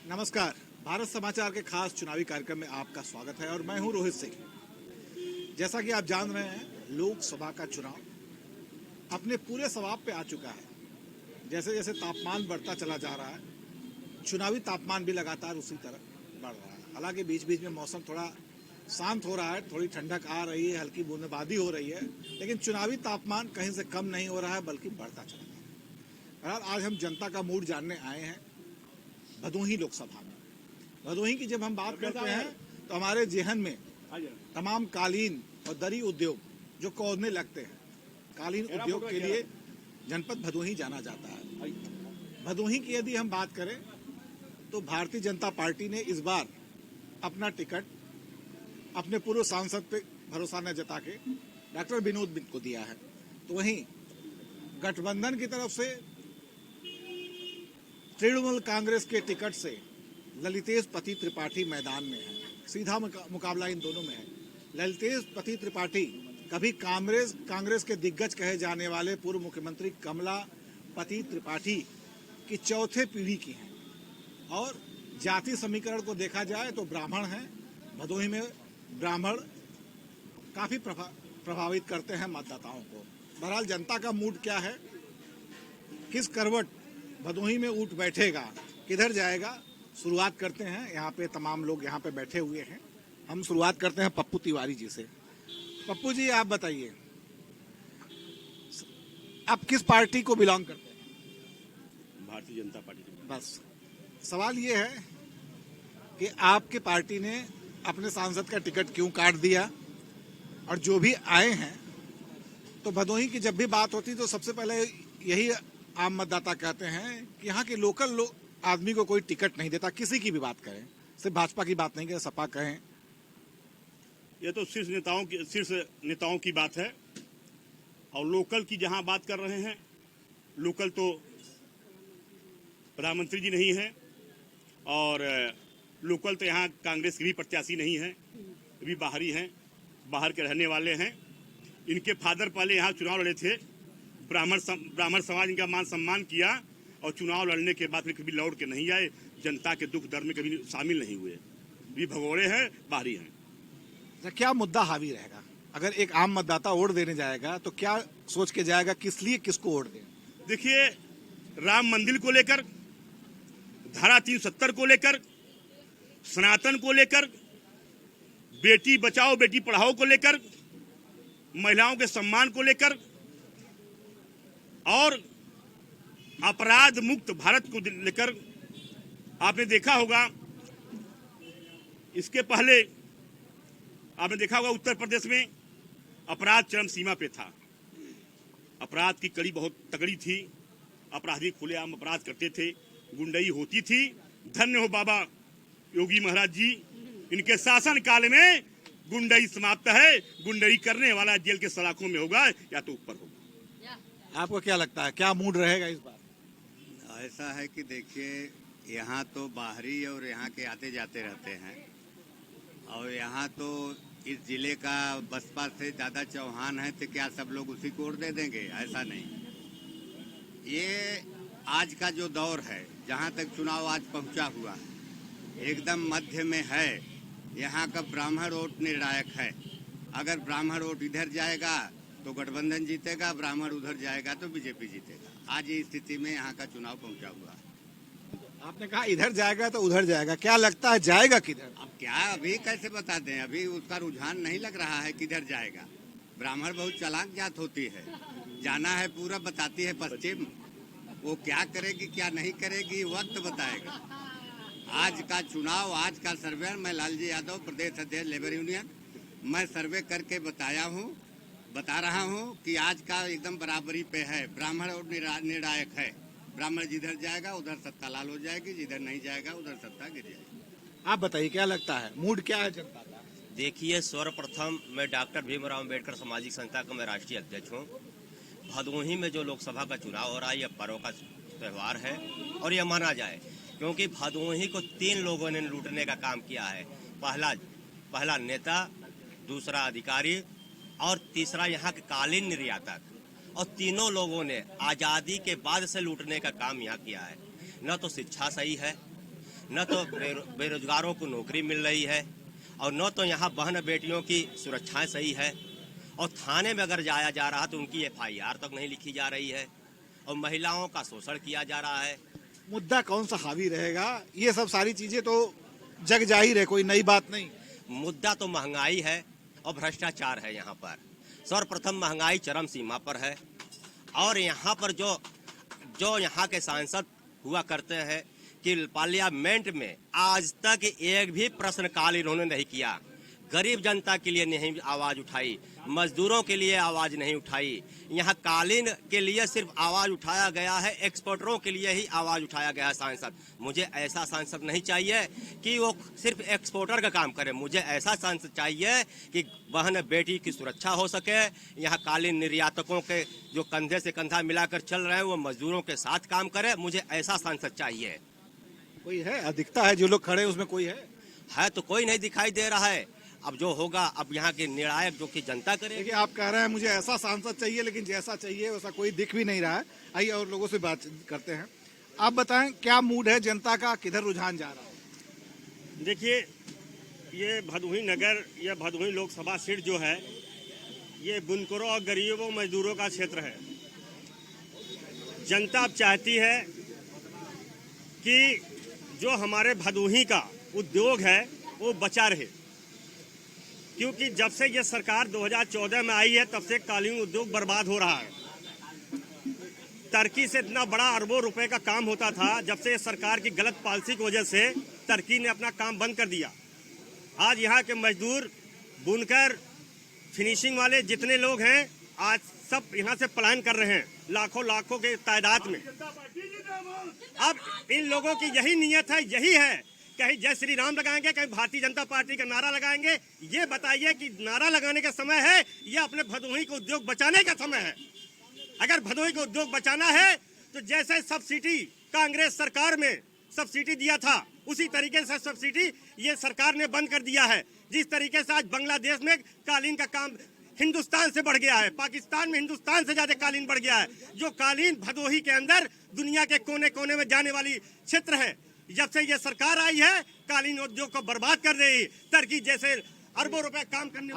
नमस्कार। भारत समाचार के खास चुनावी कार्यक्रम में आपका स्वागत है और मैं हूं रोहित सिंह। जैसा कि आप जान रहे हैं, लोकसभा का चुनाव अपने पूरे स्वभाव पे आ चुका है। जैसे जैसे तापमान बढ़ता चला जा रहा है, चुनावी तापमान भी लगातार उसी तरह बढ़ रहा है। हालांकि बीच बीच में मौसम थोड़ा शांत हो रहा है, थोड़ी ठंडक आ रही है, हल्की बूंदाबांदी हो रही है, लेकिन चुनावी तापमान कहीं से कम नहीं हो रहा है, बल्कि बढ़ता चला जा रहा है। आज हम जनता का मूड जानने आए हैं भदोही लोकसभा में। भदोही की जब हम बात करते हैं तो हमारे जेहन में तमाम कालीन और दरी उद्योग जो कौंधने लगते हैं, कालीन उद्योग के लिए जनपद भदोही जाना जाता है। भदोही की यदि हम बात करें तो भारतीय जनता पार्टी ने इस बार अपना टिकट अपने पूर्व सांसद पे भरोसा न जता के डॉक्टर विनोद बिंद को दिया है। तो वहीं गठबंधन की तरफ से तृणमूल कांग्रेस के टिकट से ललितेश पति त्रिपाठी मैदान में है। सीधा मुकाबला इन दोनों में है। ललितेश पति त्रिपाठी कभी कांग्रेस के दिग्गज कहे जाने वाले पूर्व मुख्यमंत्री कमला पति त्रिपाठी की चौथे पीढ़ी की हैं और जाति समीकरण को देखा जाए तो ब्राह्मण हैं। भदोही में ब्राह्मण काफी प्रभावित करते हैं मतदाताओं को। बहरहाल जनता का मूड क्या है, किस करवट भदोही में उठ बैठेगा, किधर जाएगा, शुरुआत करते हैं। यहाँ पे तमाम लोग यहाँ पे बैठे हुए हैं। हम शुरुआत करते हैं पप्पू तिवारी जी से। पप्पू जी, आप बताइए, आप किस पार्टी को बिलोंग करते हैं? भारतीय जनता पार्टी। बस सवाल ये है कि आपके पार्टी ने अपने सांसद का टिकट क्यों काट दिया, और जो भी आए हैं तो भदोही की जब भी बात होती तो सबसे पहले यही आम मतदाता कहते हैं कि यहाँ के लोकल आदमी को कोई टिकट नहीं देता। किसी की भी बात करें, सिर्फ भाजपा की बात नहीं करें, सपा कहें। ये तो शीर्ष नेताओं की बात है। और लोकल की जहां बात कर रहे हैं, लोकल तो प्रधानमंत्री जी नहीं है और लोकल तो यहाँ कांग्रेस के भी प्रत्याशी नहीं है, भी बाहरी हैं, बाहर के रहने वाले हैं। इनके फादर पहले यहाँ चुनाव लड़े थे, ब्राह्मण समाज इनका मान सम्मान किया और चुनाव लड़ने के बाद फिर कभी लौट के नहीं आए, जनता के दुख दर्द में कभी शामिल नहीं हुए, भी भगोड़े हैं, बाहरी हैं। तो क्या मुद्दा हावी रहेगा? अगर एक आम मतदाता वोट देने जाएगा तो क्या सोच के जाएगा, किस लिए किसको वोट दें? देखिए, राम मंदिर को लेकर, धारा 370 को लेकर, सनातन को लेकर, बेटी बचाओ बेटी पढ़ाओ को लेकर, महिलाओं के सम्मान को लेकर और अपराध मुक्त भारत को लेकर आपने देखा होगा, इसके पहले आपने देखा होगा उत्तर प्रदेश में अपराध चरम सीमा पे था। अपराध की कड़ी बहुत तगड़ी थी, अपराधी खुलेआम अपराध करते थे, गुंडई होती थी। धन्य हो बाबा योगी महाराज जी, इनके शासन काल में गुंडई समाप्त है। गुंडई करने वाला जेल के सलाखों में होगा या तो ऊपर होगा। आपको क्या लगता है, क्या मूड रहेगा इस बार? ऐसा है कि देखिए, यहाँ तो बाहरी और यहाँ के आते जाते रहते हैं और यहाँ तो इस जिले का बसपा से ज्यादा चौहान है, तो क्या सब लोग उसी को वोट दे देंगे? ऐसा नहीं। ये आज का जो दौर है, जहाँ तक चुनाव आज पहुँचा हुआ है, एकदम मध्य में है। यहाँ का ब्राह्मण वोट निर्णायक है। अगर ब्राह्मण वोट इधर जाएगा तो गठबंधन जीतेगा, ब्राह्मण उधर जाएगा तो बीजेपी जीतेगा। आज ये स्थिति में यहाँ का चुनाव पहुंचा हुआ है। आपने कहा इधर जाएगा तो उधर जाएगा, क्या लगता है जाएगा किधर? अब क्या अभी कैसे बता दें, अभी उसका रुझान नहीं लग रहा है किधर जाएगा। ब्राह्मण बहुत चालाक जात होती है, जाना है पूरा बताती है पश्चिम, वो क्या करेगी क्या नहीं करेगी वक्त बताएगा। आज का चुनाव, आज का सर्वे, मैं लालजी यादव, प्रदेश अध्यक्ष लेबर यूनियन, मैं सर्वे करके बता रहा हूँ कि आज का एकदम बराबरी पे है। ब्राह्मण और निर्णायक है। ब्राह्मण जिधर जाएगा उधर सत्ता लाल हो जाएगी, जिधर नहीं जाएगा उधर सत्ता गिर जाएगी। आप बताइए, क्या लगता है, मूड क्या है जनता का? देखिए, सर्वप्रथम मैं डॉक्टर भीमराव अम्बेडकर सामाजिक संस्था का मैं राष्ट्रीय अध्यक्ष हूँ। भदोही में जो लोकसभा का चुनाव हो रहा है, यह पर्व का त्यौहार है और यह माना जाए, क्योंकि भदोही को 3 लोगों ने लूटने का काम किया है। पहला नेता, दूसरा अधिकारी और तीसरा यहाँ के कालीन निर्यातक, और तीनों लोगों ने आज़ादी के बाद से लूटने का काम यहाँ किया है। न तो शिक्षा सही है, न तो बेरोजगारों को नौकरी मिल रही है और न तो यहाँ बहन बेटियों की सुरक्षाएं सही है, और थाने में अगर जाया जा रहा तो उनकी FIR तक नहीं लिखी जा रही है, और महिलाओं का शोषण किया जा रहा है। मुद्दा कौन सा हावी रहेगा, ये सब सारी चीजें तो जग जाहिर है, कोई नई बात नहीं। मुद्दा तो महंगाई है और भ्रष्टाचार है। यहाँ पर सर्वप्रथम महंगाई चरम सीमा पर है, और यहाँ पर जो यहाँ के सांसद हुआ करते हैं कि पार्लियामेंट में आज तक एक भी प्रश्नकाल इन्होंने नहीं किया। गरीब जनता के लिए नहीं आवाज उठाई, मजदूरों के लिए आवाज नहीं उठाई। यहाँ कालीन के लिए सिर्फ आवाज उठाया गया है, एक्सपोर्टरों के लिए ही आवाज उठाया गया है सांसद। मुझे ऐसा सांसद नहीं चाहिए कि वो सिर्फ एक्सपोर्टर का काम करे, मुझे ऐसा सांसद चाहिए कि बहन बेटी की सुरक्षा हो सके। यहाँ कालीन निर्यातकों के जो कंधे से कंधा मिलाकर चल रहे हैं वो मजदूरों के साथ काम करे, मुझे ऐसा सांसद चाहिए। कोई है, अधिकता है जो लोग खड़े हैं उसमें कोई है तो कोई नहीं दिखाई दे रहा है। अब जो होगा अब यहाँ के निर्णायक जो कि जनता करेगी। देखिए, आप कह रहे हैं मुझे ऐसा सांसद चाहिए, लेकिन जैसा चाहिए वैसा कोई दिख भी नहीं रहा है। आइए और लोगों से बात करते हैं। आप बताएं क्या मूड है जनता का, किधर रुझान जा रहा है? देखिए, ये भदोही नगर या भदोही लोकसभा सीट जो है ये बुनकरों और गरीबों मजदूरों का क्षेत्र है। जनता अब चाहती है कि जो हमारे भदोही का उद्योग है वो बचा रहे, क्योंकि जब से ये सरकार 2014 में आई है तब से कालीन उद्योग बर्बाद हो रहा है। टर्की से इतना बड़ा अरबों रुपए का काम होता था, जब से सरकार की गलत पॉलिसी की वजह से टर्की ने अपना काम बंद कर दिया। आज यहाँ के मजदूर, बुनकर, फिनिशिंग वाले जितने लोग हैं आज सब यहाँ से पलायन कर रहे हैं, लाखों के तादाद में। अब इन लोगों की यही नियत है, यही है, कहीं जय श्री राम लगाएंगे, कहीं भारतीय जनता पार्टी का नारा लगाएंगे। ये बताइए कि नारा लगाने का समय है या अपने भदोही को उद्योग बचाने का समय है? अगर भदोही को उद्योग बचाना है तो जैसे सब्सिडी कांग्रेस सरकार में सब्सिडी दिया था उसी तरीके से सब्सिडी ये सरकार ने बंद कर दिया है। जिस तरीके से आज बांग्लादेश में कालीन का काम हिंदुस्तान से बढ़ गया है, पाकिस्तान में हिंदुस्तान से ज्यादा कालीन बढ़ गया है। जो कालीन भदोही के अंदर दुनिया के कोने कोने में जाने वाली क्षेत्र है, जब से ये सरकार आई है कालीन उद्योग को बर्बाद कर रही है। टर्की जैसे अरबों रुपए काम करने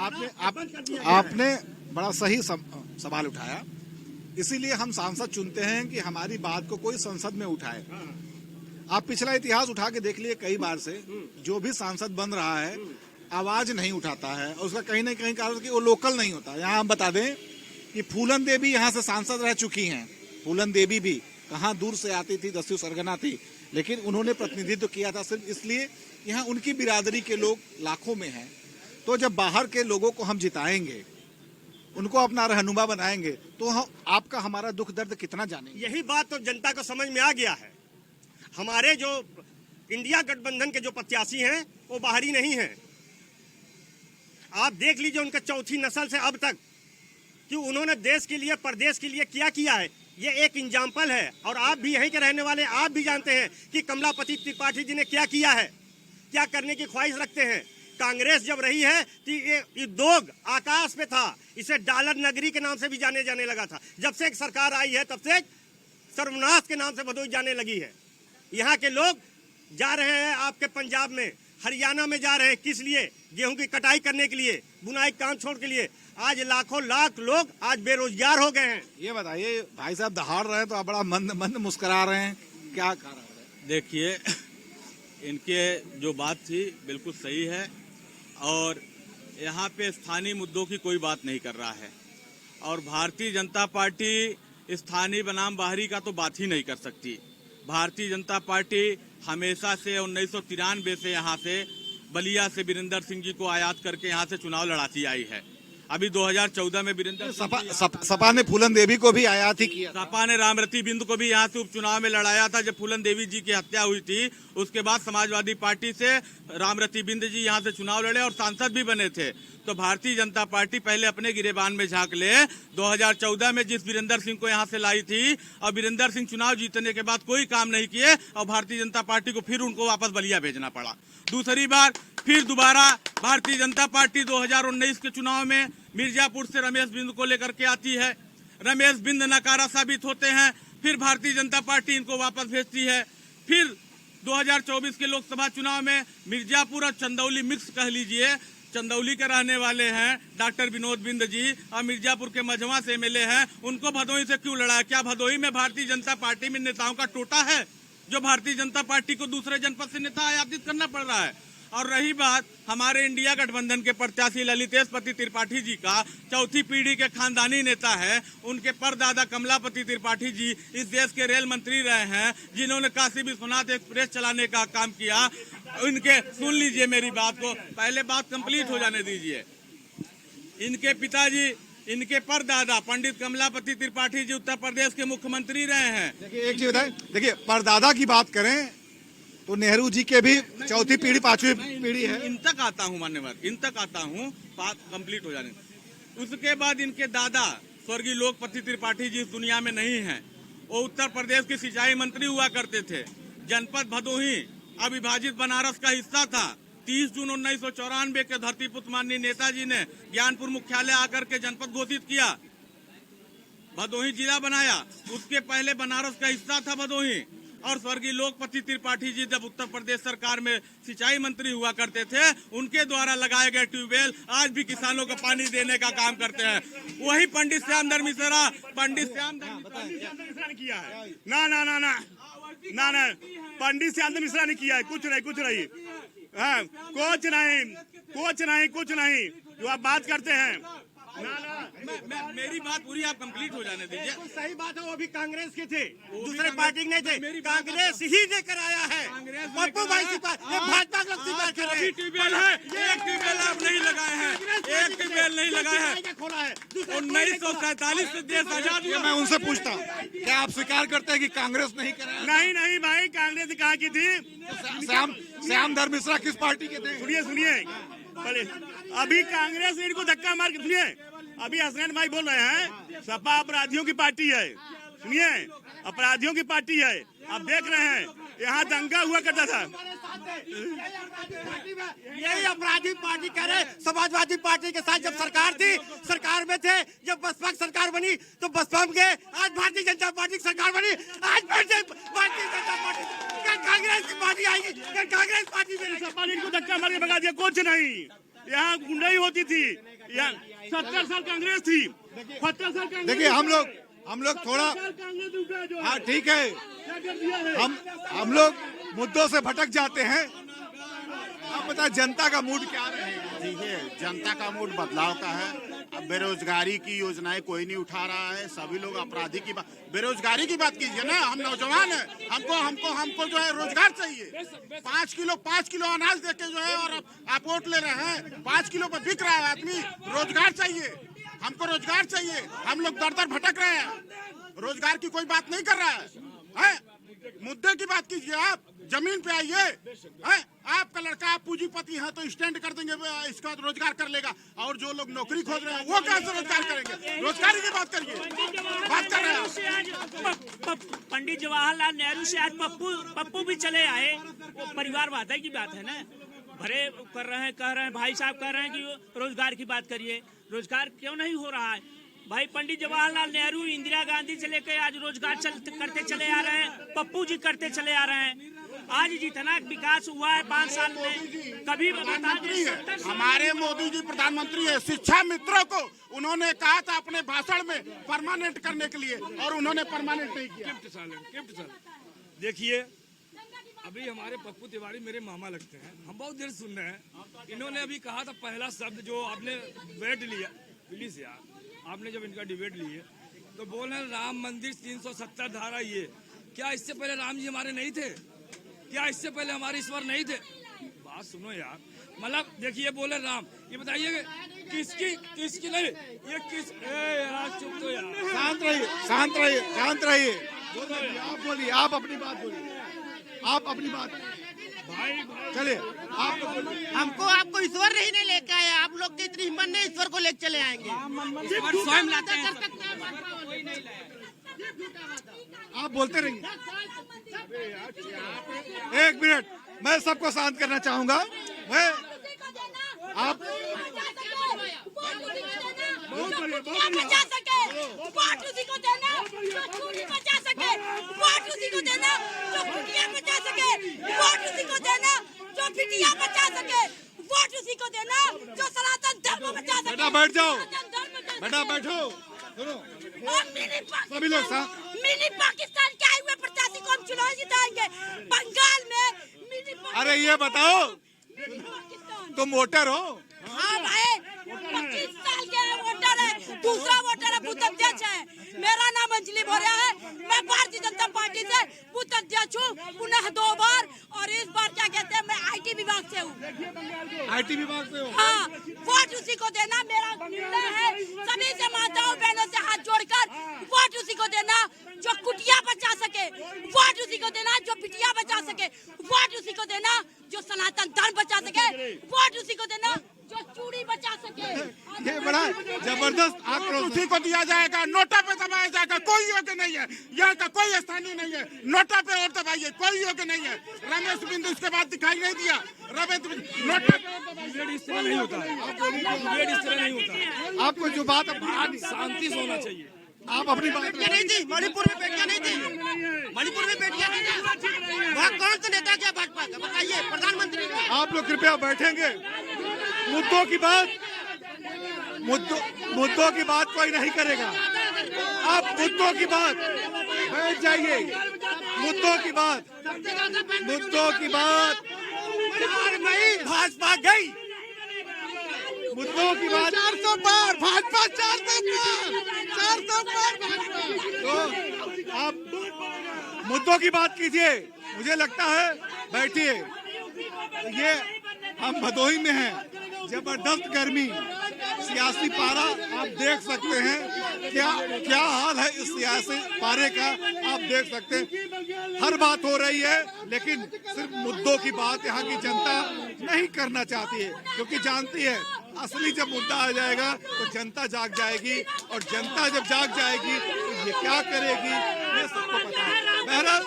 आपने बड़ा सही सवाल उठाया, इसीलिए हम सांसद चुनते हैं कि हमारी बात को कोई संसद में उठाए। आप पिछला इतिहास उठा के देख लिए, कई बार से जो भी सांसद बन रहा है आवाज नहीं उठाता है, और उसका कहीं न कहीं कारण कि वो लोकल नहीं होता। यहाँ हम बता दें कि फूलन देवी यहाँ से सांसद रह चुकी हैं। फूलन देवी भी कहाँ दूर से आती थी, दस्यु सरगना थी, लेकिन उन्होंने प्रतिनिधित्व किया था सिर्फ इसलिए यहाँ उनकी बिरादरी के लोग लाखों में हैं। तो जब बाहर के लोगों को हम जिताएंगे, उनको अपना रहनुमा बनाएंगे, तो हम आपका हमारा दुख दर्द कितना जानेंगे। यही बात तो जनता को समझ में आ गया है। हमारे जो इंडिया गठबंधन के जो प्रत्याशी हैं वो बाहरी नहीं हैं। आप देख लीजिए उनका चौथी नस्ल से अब तक कि उन्होंने देश के लिए, प्रदेश के लिए क्या किया है, ये एक एग्जाम्पल है। और आप भी यहीं के रहने वाले, आप भी जानते हैं कि कमलापति त्रिपाठी जी ने क्या किया है, क्या करने की ख्वाहिश रखते हैं। कांग्रेस जब रही है तो ये उद्योग आकाश पे था, इसे डॉलर नगरी के नाम से भी जाने लगा था। जब से एक सरकार आई है तब से सर्वनाश के नाम से भदोही जाने लगी है। यहाँ के लोग जा रहे हैं आपके पंजाब में, हरियाणा में जा रहे हैं, किस लिए? गेहूं की कटाई करने के लिए, बुनाई काम छोड़ के लिए। आज लाखों लाख लोग आज बेरोजगार हो गए हैं। ये बताइए, भाई साहब दहाड़ रहे हैं तो आप बड़ा मंद मुस्कुरा रहे हैं, क्या कारण है? देखिए, इनके जो बात थी बिल्कुल सही है, और यहाँ पे स्थानीय मुद्दों की कोई बात नहीं कर रहा है। और भारतीय जनता पार्टी स्थानीय बनाम बाहरी का तो बात ही नहीं कर सकती। भारतीय जनता पार्टी हमेशा से 1993 से यहाँ से बलिया से वीरेंद्र सिंह जी को आयात करके यहाँ से चुनाव लड़ाती आई है। अभी 2014 में वीरेंद्र सपा ने फूलन देवी को भी आयात ही किया। सपा ने रामरती बिंद को भी यहाँ से उपचुनाव में लड़ाया था। जब फूलन देवी जी की हत्या हुई थी उसके बाद समाजवादी पार्टी से रामरती बिंद जी यहाँ से चुनाव लड़े और सांसद भी बने थे। तो भारतीय जनता पार्टी पहले अपने गिरेबान में झांक ले। 2014 में जिस वीरेंद्र सिंह को यहाँ से लाई थी, और वीरेंद्र सिंह चुनाव जीतने के बाद कोई काम नहीं किए, और भारतीय जनता पार्टी को फिर उनको वापस बलिया भेजना पड़ा। दूसरी बार फिर दोबारा भारतीय जनता पार्टी 2019 के चुनाव में मिर्जापुर से रमेश बिंद को लेकर के आती है। रमेश बिंद नकारा साबित होते हैं, फिर भारतीय जनता पार्टी इनको वापस भेजती है। फिर 2024 के लोकसभा चुनाव में मिर्जापुर और चंदौली मिक्स कह लीजिए, चंदौली के रहने वाले हैं डॉक्टर विनोद बिंद जी और मिर्जापुर के मझवा से एमएलए हैं, उनको भदोही से क्यों लड़ा? क्या भदोही में भारतीय जनता पार्टी में नेताओं का टोटा है जो भारतीय जनता पार्टी को दूसरे जनपद से नेता आयातित करना पड़ रहा है? और रही बात हमारे इंडिया गठबंधन के प्रत्याशी ललितेशपति त्रिपाठी जी का, चौथी पीढ़ी के खानदानी नेता है, उनके परदादा कमलापति त्रिपाठी जी इस देश के रेल मंत्री रहे हैं, जिन्होंने काशी विश्वनाथ एक्सप्रेस चलाने का काम किया। इनके सुन लीजिए मेरी बात को, पहले बात कंप्लीट हो जाने दीजिए। इनके पिताजी, इनके परदादा पंडित कमलापति त्रिपाठी जी उत्तर प्रदेश के मुख्यमंत्री रहे हैं। देखिए एक चीज बताएं, देखिए परदादा की बात करें तो नेहरू जी के भी चौथी पीढ़ी पांचवी पीढ़ी है। इन तक आता हूँ मान्यवर, इन तक आता हूँ, बात कंप्लीट हो जाने। उसके बाद इनके दादा स्वर्गीय लोकपति त्रिपाठी जी इस दुनिया में नहीं हैं। वो उत्तर प्रदेश के सिंचाई मंत्री हुआ करते थे। जनपद भदोही अविभाजित बनारस का हिस्सा था। 30 जून 1994 के धरती पुत्र माननीय नेताजी ने ज्ञानपुर मुख्यालय आकर के जनपद घोषित किया, भदोही जिला बनाया। उसके पहले बनारस का हिस्सा था भदोही। और स्वर्गीय लोकपति त्रिपाठी जी जब उत्तर प्रदेश सरकार में सिंचाई मंत्री हुआ करते थे, उनके द्वारा लगाए गए ट्यूबवेल आज भी किसानों को पानी देने का काम करते हैं। वही पंडित श्यामधर मिश्रा, पंडित श्यामधर मिश्रा ने किया है। ना ना ना ना ना ना, पंडित श्यामधर मिश्रा ने किया है। कुछ नहीं, कुछ नहीं, हाँ, कुछ नहीं, कुछ नहीं, कुछ नहीं जो आप बात करते हैं। मेरी बात पूरी आप कंप्लीट हो जाने दीजिए। तो सही बात है, वो भी कांग्रेस के थे, दूसरे पार्टी के नहीं थे। कांग्रेस ही लेकर आया है। पप्पू भाई भाजपा लोग स्वीकार कर रहे हैं। ट्यूबवेल है, एक ट्यूबवेल आप नहीं लगाए हैं, एक ट्यूबवेल नहीं लगाए हैं। खोला है 1947 से देश आजाद हुआ। मैं उनसे पूछता हूँ, क्या आप स्वीकार करते हैं कि कांग्रेस नहीं कराया? नहीं नहीं भाई, कांग्रेस कहा की थी। श्यामधर मिश्रा किस पार्टी के थे? सुनिए सुनिए, अभी कांग्रेस ने इनको धक्का मार के, सुनिए, अभी हसनैन भाई बोल रहे हैं सपा अपराधियों की पार्टी है। सुनिए, अपराधियों की पार्टी है। आप देख रहे हैं यहाँ दंगा हुआ करता था। यही अपराधी पार्टी कह रहे, समाजवादी पार्टी के साथ जब सरकार थी, सरकार में थे। जब बसपा की सरकार बनी तो बसपा में गए। आज भारतीय जनता पार्टी की सरकार बनी, आज भारतीय जनता पार्टी, कांग्रेस की पार्टी आएगी, कांग्रेस पार्टी में सपा ने इनको धक्का मार के भगा दिया। कुछ नहीं, यहाँ गुंडाई होती थी। यहाँ 70 साल कांग्रेस थी, 70 साल कांग्रेस। देखिए हम लोग थोड़ा, हाँ ठीक है, हम लोग मुद्दों से भटक जाते हैं। आप बताए जनता का मूड क्या रहेगा? देखिए, जनता का मूड बदलाव का है। अब बेरोजगारी की योजनाएं कोई नहीं उठा रहा है, सभी लोग अपराधी की बात, बेरोजगारी की बात कीजिए ना। हम नौजवान हैं, हमको जो है रोजगार चाहिए। 5 किलो अनाज देके जो है और आप वोट ले रहे हैं। 5 किलो पर बिक रहा है आदमी। रोजगार चाहिए, हमको रोजगार चाहिए। हम लोग दर दर भटक रहे हैं, रोजगार की कोई बात नहीं कर रहा है। मुद्दे की बात कीजिए, आप जमीन पे आइए। आपका लड़का, आप पूंजीपति हैं तो स्टैंड कर देंगे, इसका रोजगार कर लेगा। और जो लोग नौकरी खोज रहे हैं वो कैसे रोजगार करेंगे? रोजगारी की बात करिए, बात कर रहे हैं। पंडित जवाहरलाल नेहरू से आज पप्पू भी चले आए। वो परिवारवाद की बात है ना। भरे कर रहे हैं, कह रहे हैं, भाई साहब कह रहे हैं कि रोजगार की बात करिए। रोजगार क्यों नहीं हो रहा है भाई? पंडित जवाहरलाल नेहरू, इंदिरा गांधी से लेकर आज रोजगार करते चले आ रहे हैं। पप्पू जी करते चले आ रहे हैं। आज जितना विकास हुआ है 5 साल में, कभी हमारे मोदी जी प्रधानमंत्री है। शिक्षा मित्रों को उन्होंने कहा था अपने भाषण में परमानेंट करने के लिए, और उन्होंने परमानेंट नहीं किया। देखिए, अभी हमारे पप्पू तिवारी मेरे मामा लगते हैं, हम बहुत देर सुन रहे हैं। इन्होंने अभी कहा था पहला शब्द जो आपने वेट लिया, प्लीज यार, आपने जब इनका डिबेट लिए तो बोले राम मंदिर 370 धारा। ये क्या इससे पहले राम जी हमारे नहीं थे? क्या इससे पहले हमारे ईश्वर नहीं थे? बात सुनो यार, मतलब देखिए, बोले राम, ये बताइए किसकी नहीं, ये किस? यार चुप तो यार, शांत रहिए, शांत रहिए, शांत रहिए। आप बोलिए, आप अपनी बात बोलिए, आप अपनी बात। भाई चलिए, आप हमको आपको ईश्वर ही नहीं लेके आया। आप लोग की इतनी हिम्मत नहीं, ईश्वर को लेके चले आएंगे। स्वयं लाते हैं। आप बोलते रहिए। एक मिनट, मैं सबको शांत करना चाहूंगा। मैं आप बचा सके, वोट उसी को देना जो चोरी बचा सके, वोट उसी को देना जो कुटिया बचा सके, वोट उसी को देना जो बिटिया बचा सके, वोट उसी को देना जो सनातन धर्म बचा सके। बेटा बैठ जाओ, सनातन धर्म बचा बेटा सके। बैठो, सुनो और सभी लोग साथ। मिनी पाकिस्तान के आए हुए प्रत्याशी को हम चुनाव जिताएंगे। बंगाल में मिनी अरे ये बताओ, पाकिस्तान। तुम वोटर हो? हाँ भाई, 25 साल के वोटर है। दूसरा वोटर है बूथ अध्यक्ष है। मेरा नाम अंजलि भोरिया है। मैं भारतीय जनता पार्टी से बूथ अध्यक्ष हूँ पुनः 2 बार, और इस बार क्या कहते हैं मैं IT विभाग से हूँ। IT विभाग से हो? हाँ, वोट उसी को देना मेरा निर्णय है। सभी से माताओं बहनों से हाथ जोड़कर वोट उसी को देना जो कुटिया बचा सके, वोट उसी को देना जो बिटिया बचा सके, वोट उसी को देना जो सनातन धर्म बचा सके, वोट उसी को देना जो चूड़ी बचा सके। ये बड़ा जबरदस्त आक्रोश उसी को दिया जाएगा, नोटा पे दबाया जाएगा, कोई योग्य नहीं है, यहाँ का कोई स्थानीय नहीं है, नोटा पे और दबाइए, कोई योग्य नहीं है। रमेश बिंदु इसके बाद दिखाई नहीं दिया, रमेश बिंदु नोटा पे इस तरह नहीं होता है, इस तरह नहीं होता है। आपको जो बात शांति से होना चाहिए। आप अपनी बात नहीं थी, मणिपुर में बेटियां नहीं थी, मणिपुर में बेटियां नहीं थी। वहाँ कौन सा नेता क्या भाजपा का बताइए, प्रधानमंत्री ने। आप लोग कृपया बैठेंगे। मुद्दों की बात कोई नहीं करेगा। आप मुद्दों की बात बैठ जाइए। मुद्दों की बात 4 मई भाजपा गई, मुद्दों की बात 400 पार भाजपा, 400 पार भाजपा। तो आप मुद्दों की बात कीजिए। मुझे लगता है बैठिए। ये हम भदोही में हैं, जबरदस्त गर्मी, सियासी पारा आप देख सकते हैं। क्या हाल है इस सियासी पारे का, आप देख सकते हैं। हर बात हो रही है, लेकिन सिर्फ मुद्दों की बात यहाँ की जनता नहीं करना चाहती है, क्योंकि जानती है असली जब मुद्दा आ जाएगा तो जनता जाग जाएगी, और जनता जब जाग जाएगी तो ये क्या करेगी ये सबको पता है। बहरहाल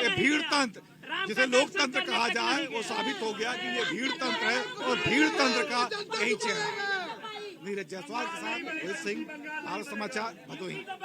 ये भीड़ तंत्र जिसे लोकतंत्र कहा जाए वो साबित हो गया कि ये भीड़ तंत्र है, और भीड़ तंत्र का यही चेहरा है। नीरज जायसवाल के साथ रोहित सिंह, भारत समाचार, भदोही।